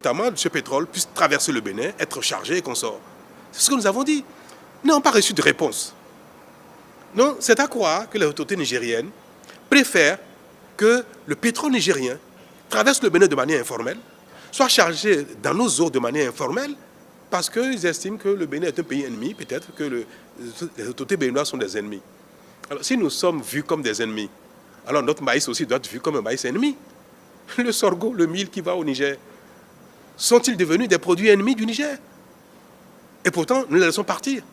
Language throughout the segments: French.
notamment ce pétrole, puisse traverser le Bénin, être chargé et qu'on sort. C'est ce que nous avons dit. Nous n'avons pas reçu de réponse. Non, c'est à croire que les autorités nigériennes préfèrent que le pétrole nigérien traverse le Bénin de manière informelle, soit chargé dans nos eaux de manière informelle, parce qu'ils estiment que le Bénin est un pays ennemi, peut-être que les autorités béninoises sont des ennemis. Alors, si nous sommes vus comme des ennemis, alors notre maïs aussi doit être vu comme un maïs ennemi. Le sorgho, le mil qui va au Niger, sont-ils devenus des produits ennemis du Niger? Et pourtant, nous les laissons partir.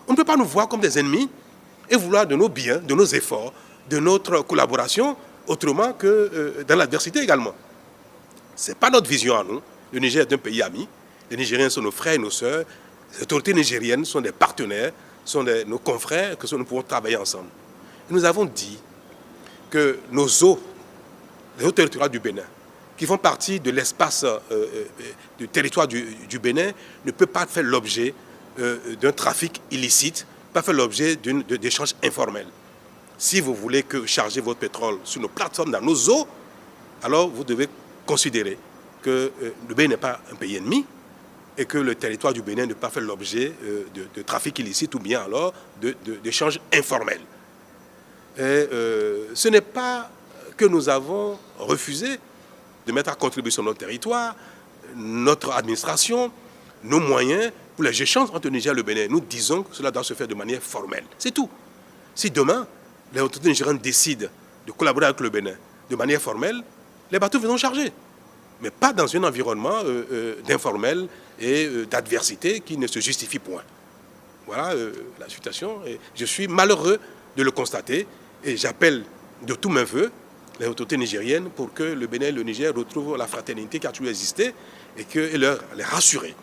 On ne peut pas nous voir comme des ennemis et vouloir de nos biens, de nos efforts, de notre collaboration, autrement que dans l'adversité également. Ce n'est pas notre vision à nous. Le Niger est un pays ami. Les Nigériens sont nos frères et nos sœurs. Les autorités nigériennes sont des partenaires, sont nos confrères, que nous pouvons travailler ensemble. Et nous avons dit que nos eaux, les eaux territoriales du Bénin, qui font partie de l'espace du territoire du Bénin, ne peuvent pas faire l'objet d'un trafic illicite, pas faire l'objet d'échanges informels. Si vous voulez charger votre pétrole sur nos plateformes, dans nos eaux, alors vous devez considérer que le Bénin n'est pas un pays ennemi et que le territoire du Bénin ne peut pas faire l'objet de trafic illicite ou bien alors d'échanges informels. Et ce n'est pas que nous avons refusé de mettre à contribution notre territoire, notre administration, nos moyens pour les échanges entre le Niger et le Bénin. Nous disons que cela doit se faire de manière formelle. C'est tout. Si demain, les autorités nigériennes décident de collaborer avec le Bénin de manière formelle, les bateaux viendront charger. Mais pas dans un environnement d'informel et d'adversité qui ne se justifie point. Voilà la situation. Et je suis malheureux de le constater et j'appelle de tous mes voeux les autorités nigériennes pour que le Bénin et le Niger retrouvent la fraternité qui a toujours existé et les rassurer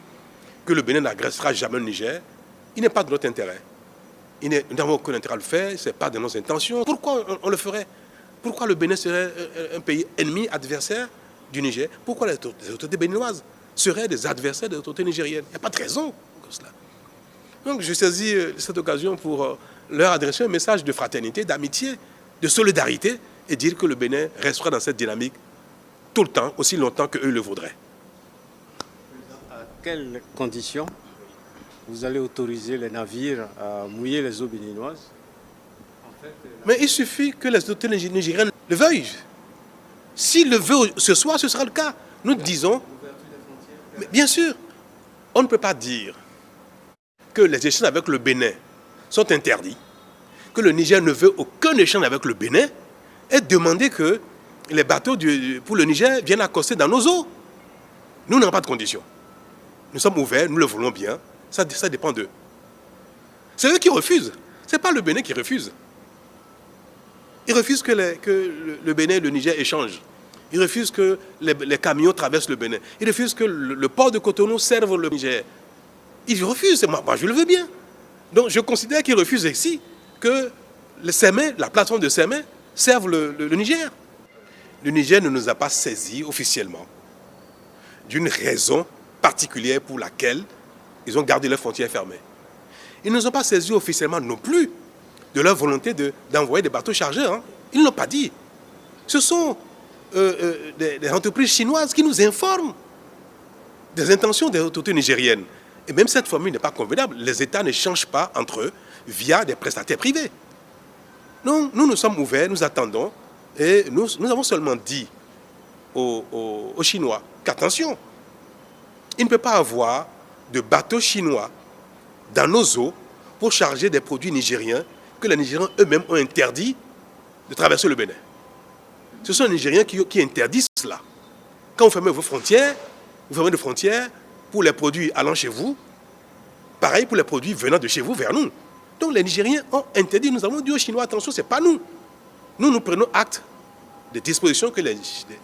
que le Bénin n'agressera jamais le Niger. Il n'est pas de notre intérêt. Nous n'avons aucun intérêt à le faire, ce n'est pas de nos intentions. Pourquoi on le ferait? Pourquoi le Bénin serait un pays ennemi, adversaire du Niger? Pourquoi les autorités béninoises seraient des adversaires des autorités nigériennes? Il n'y a pas de raison pour cela. Donc je saisis cette occasion pour leur adresser un message de fraternité, d'amitié, de solidarité et dire que le Bénin restera dans cette dynamique tout le temps, aussi longtemps qu'eux le voudraient. À quelles conditions vous allez autoriser les navires à mouiller les eaux béninoises? Mais il suffit que les autorités nigériennes le veuillent. S'ils le veulent ce soir, ce sera le cas. Nous disons, mais bien sûr, on ne peut pas dire que les échanges avec le Bénin sont interdits, que le Niger ne veut aucun échange avec le Bénin et demander que les bateaux pour le Niger viennent accoster dans nos eaux. Nous n'avons pas de conditions. Nous sommes ouverts, nous le voulons bien, ça dépend d'eux. C'est eux qui refusent, ce n'est pas le Bénin qui refuse. Ils refusent que le Bénin et le Niger échangent. Ils refusent que les camions traversent le Bénin. Ils refusent que le port de Cotonou serve le Niger. Ils refusent, moi je le veux bien. Donc je considère qu'ils refusent ici que la plateforme de Sémé serve le Niger. Le Niger ne nous a pas saisis officiellement d'une raison particulière pour laquelle ils ont gardé leurs frontières fermées. Ils ne nous ont pas saisis officiellement non plus de leur volonté d'envoyer des bateaux chargés. Hein. Ils ne l'ont pas dit. Ce sont des entreprises chinoises qui nous informent des intentions des autorités nigériennes. Et même cette formule n'est pas convenable. Les États ne changent pas entre eux via des prestataires privés. Non, nous sommes ouverts, nous attendons. Et nous avons seulement dit aux Chinois qu'attention, il ne peut pas avoir de bateaux chinois dans nos eaux pour charger des produits nigériens que les Nigériens eux-mêmes ont interdit de traverser le Bénin. Ce sont les Nigériens qui interdisent cela. Quand vous fermez vos frontières, vous fermez des frontières pour les produits allant chez vous, pareil pour les produits venant de chez vous vers nous. Donc les Nigériens ont interdit, nous avons dit aux Chinois, attention, ce n'est pas nous. Nous prenons acte des dispositions que les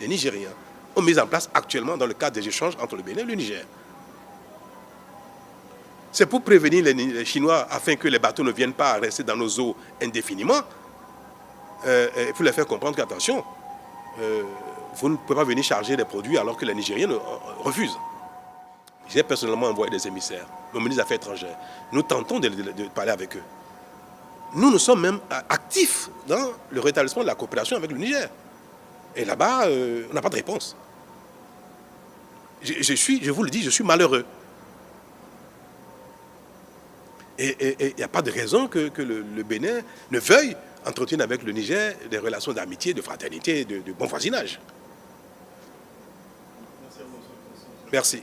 Nigériens ont mises en place actuellement dans le cadre des échanges entre le Bénin et le Niger. C'est pour prévenir les Chinois afin que les bateaux ne viennent pas rester dans nos eaux indéfiniment, et pour les faire comprendre qu'attention, vous ne pouvez pas venir charger des produits alors que les Nigériens refusent. J'ai personnellement envoyé des émissaires, le ministre des Affaires étrangères. Nous tentons de parler avec eux. Nous sommes même actifs dans le rétablissement de la coopération avec le Niger. Et là-bas, on n'a pas de réponse. je vous le dis, je suis malheureux. Et il n'y a pas de raison que le Bénin ne veuille entretenir avec le Niger des relations d'amitié, de fraternité, de bon voisinage. Merci.